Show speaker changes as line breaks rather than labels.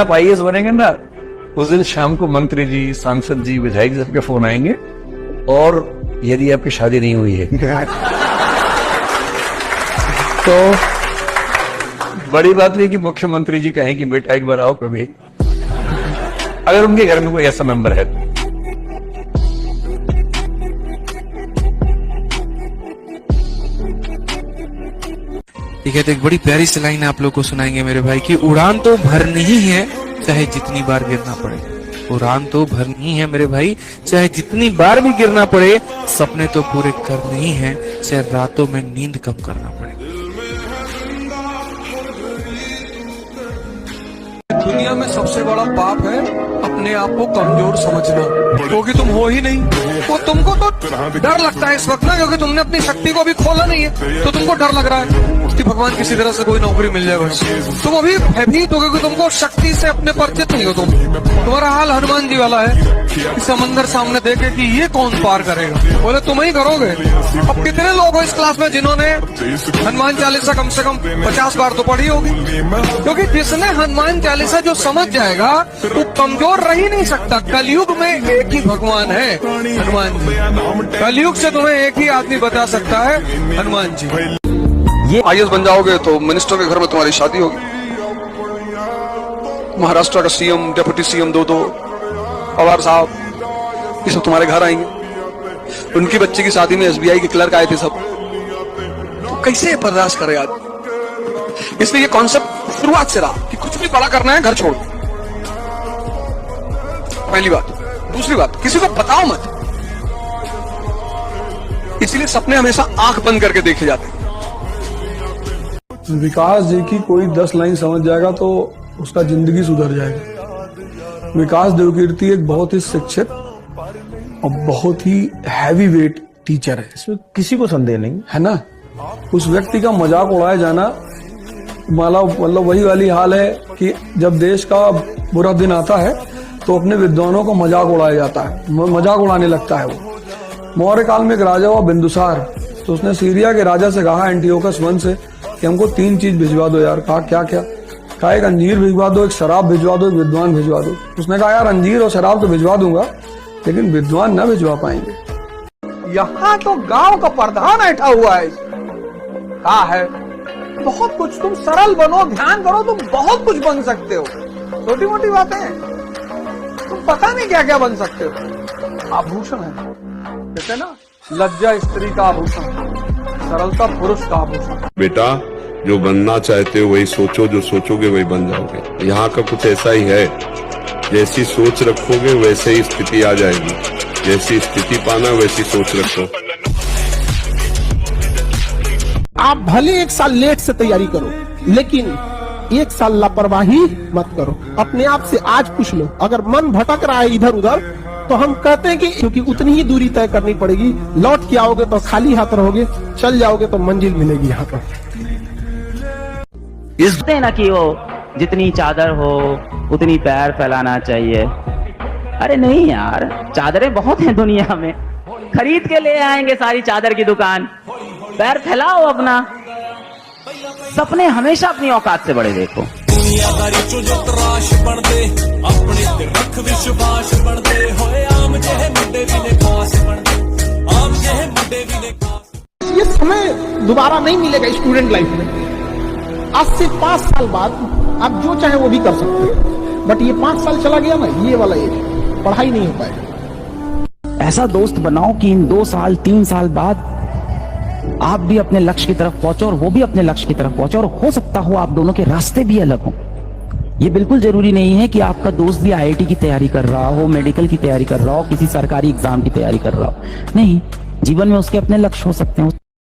आप आईएएस बनेंगे ना, उस दिन शाम को मंत्री जी, सांसद जी, विधायक जी सबके फोन आएंगे, और यदि आपकी शादी नहीं हुई है तो बड़ी बात है कि मुख्यमंत्री जी कहें कि बेटा एक बार आओ कभी, अगर उनके घर में कोई ऐसा मेंबर है।
ठीक है, तो एक बड़ी प्यारी सी लाइन आप लोग को सुनाएंगे मेरे भाई की उड़ान तो भरनी ही है चाहे जितनी बार गिरना पड़े। उड़ान तो भरनी है मेरे भाई चाहे जितनी बार भी गिरना पड़े, सपने तो पूरे करने ही हैं चाहे रातों में नींद कम करना पड़े।
दुनिया में सबसे बड़ा पाप है अपने आप को कमजोर समझना, क्योंकि तुम हो ही नहीं। वो तुमको तो डर लगता है इस वक्त ना, क्योंकि तुमने अपनी शक्ति को अभी खोला नहीं है, तो तुमको डर लग रहा है कि भगवान किसी तरह से कोई नौकरी मिल जाएगा। तुम अभी भयभीत हो, क्योंकि तुमको शक्ति से अपने परिचित नहीं हो। तुम्हारा हाल हनुमान जी वाला है कि समंदर सामने देखे कि ये कौन पार करेगा, बोले तुम ही करोगे। अब कितने लोग हो इस क्लास में जिन्होंने हनुमान चालीसा कम से कम 50 बार तो पढ़ी होगी, क्योंकि जिसने हनुमान चालीसा जो समझ जाएगा वो कमजोर रह ही नहीं सकता। कलयुग में एक ही भगवान है, हनुमान जी। कलयुग से तुम्हें एक ही आदमी बता सकता है, हनुमान जी।
ये आईएएस बन जाओगे तो मिनिस्टर के घर में तुम्हारी शादी होगी। महाराष्ट्र का सीएम, डिप्टी सीएम, दो पवार साहब, ये सब तुम्हारे घर आएंगे। उनकी बच्ची की शादी में एसबीआई के क्लर्क आए थे सब, तो कैसे बर्दाश्त करे आदमी। इसलिए ये कॉन्सेप्ट शुरुआत से रहा कि कुछ भी बड़ा करना है घर छोड़। पहली बात। दूसरी बात, किसी को बताओ मत, इसलिए सपने हमेशा आंख बंद करके देखे जाते हैं।
विकास जी की कोई 10 लाइन समझ जाएगा तो उसका जिंदगी सुधर जाएगी। विकास देवकीर्ति एक बहुत ही शिक्षित और बहुत ही हैवी वेट टीचर है, इसमें किसी को संदेह नहीं है ना। उस व्यक्ति का मजाक उड़ाया जाना मतलब वही वाली हाल है कि जब देश का बुरा दिन आता है तो अपने विद्वानों को मजाक उड़ाया जाता है, मजाक उड़ाने लगता है वो। मौर्य काल में एक राजा हुआ बिंदुसार, तो उसने सीरिया के राजा से कहा एंटियोकस वन से कि हमको 3 चीज भिजवा दो यार। कहा क्या क्या? कहा एक अंजीर भिजवा दो, एक शराब भिजवा दो, एक विद्वान भिजवा दो। उसने कहा यार अंजीर और शराब तो भिजवा दूंगा, लेकिन विद्वान न भिजवा पाएंगे।
यहाँ तो गांव का प्रधान बैठा हुआ है, कहा है बहुत कुछ, तुम सरल बनो, ध्यान करो, तुम बहुत कुछ बन सकते हो। छोटी मोटी बातें हैं, तुम पता नहीं क्या क्या बन सकते हो। आभूषण है, कहते ना, लज्जा स्त्री का आभूषण, सरलता पुरुष का आभूषण।
बेटा जो बनना चाहते हो वही सोचो, जो सोचोगे वही बन जाओगे। यहाँ का कुछ ऐसा ही है, जैसी सोच रखोगे वैसे ही स्थिति आ जाएगी, जैसी स्थिति पाना वैसी सोच रखो।
आप भले 1 साल लेट से तैयारी करो, लेकिन 1 साल लापरवाही मत करो। अपने आप से आज पूछ लो, अगर मन भटक रहा है इधर उधर, तो हम कहते हैं कि क्योंकि उतनी ही दूरी तय करनी पड़ेगी। लौट के आओगे तो खाली हाथ रहोगे, चल जाओगे तो मंजिल मिलेगी यहाँ पर।
कहते हैं ना कि वो जितनी चादर हो उतनी पैर फैलाना चाहिए। अरे नहीं यार, चादरें बहुत हैं दुनिया में, खरीद के ले आएंगे सारी चादर की दुकान। पैर फैलाओ अपना, सपने हमेशा अपनी औकात से बड़े देखो।
दुनियादारी चो जो तराश बनते, अपने ते रख विश्वास बनते होए, आम जेहे मुंडे भी ने खास बनते, आम जेहे मुंडे भी ने खास।
ये समय दोबारा नहीं मिलेगा स्टूडेंट लाइफ में। आज से 5 साल बाद आप जो चाहे वो भी कर सकते हैं, बट ये 5 साल चला गया ना, ये वाला एज पढ़ाई नहीं हो पाएगा।
ऐसा दोस्त बनाओ कि इन 2 साल 3 साल बाद आप भी अपने लक्ष्य की तरफ पहुंचो और वो भी अपने लक्ष्य की तरफ पहुंचो, और हो सकता हो आप दोनों के रास्ते भी अलग हों। ये बिल्कुल जरूरी नहीं है कि आपका दोस्त भी आईआईटी की तैयारी कर रहा हो, मेडिकल की तैयारी कर रहा हो, किसी सरकारी एग्जाम की तैयारी कर रहा हो। नहीं, जीवन में उसके अपने लक्ष्य हो सकते हैं।